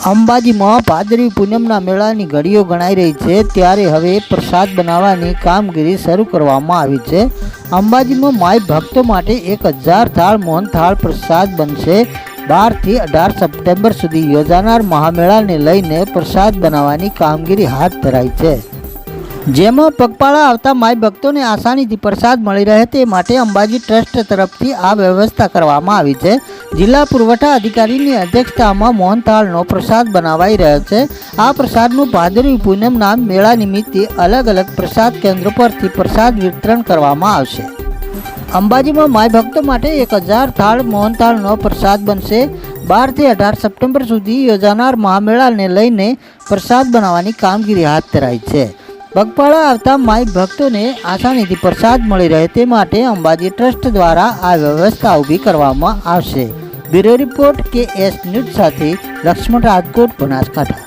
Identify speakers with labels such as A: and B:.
A: અંબાજીમાં ભાદરવી પૂનમના મેળાની ઘડીઓ ગણાઈ રહી છે, ત્યારે હવે પ્રસાદ બનાવવાની કામગીરી શરૂ કરવામાં આવી છે। અંબાજીમાં માઈ ભક્તો માટે 1000 થાળ મોહનથાળ પ્રસાદ બનશે। 12 થી 18 સપ્ટેમ્બર સુધી યોજાનાર મહામેળાને લઈને પ્રસાદ બનાવવાની કામગીરી હાથ ધરાઈ છે, જેમાં પગપાળા આવતા માઈ ભક્તોને આસાનીથી પ્રસાદ મળી રહે તે માટે અંબાજી ટ્રસ્ટ તરફથી આ વ્યવસ્થા કરવામાં આવી છે। જિલ્લા પુરવઠા અધિકારીની અધ્યક્ષતામાં મોહનથાળનો પ્રસાદ બનાવાઈ રહ્યો છે। આ પ્રસાદનું ભાદરવી પૂનમના મેળા નિમિત્તે અલગ અલગ પ્રસાદ કેન્દ્રો પરથી પ્રસાદ વિતરણ કરવામાં આવશે। અંબાજીમાં માઈ ભક્તો માટે 1000 થાળ મોહનથાળનો પ્રસાદ બનશે। 12 થી 18 સપ્ટેમ્બર સુધી યોજાનાર મહામેળાને લઈને પ્રસાદ બનાવવાની કામગીરી હાથ ધરાઈ છે। પગપાળા આવતા માઈ ભક્તોને આસાનીથી પ્રસાદ મળી રહે તે માટે અંબાજી ટ્રસ્ટ દ્વારા આ વ્યવસ્થા ઊભી કરવામાં આવશે। બ્યુરો રિપોર્ટ KS ન્યૂઝ સાથે લક્ષ્મણ રાજકોટ, બનાસકાંઠા।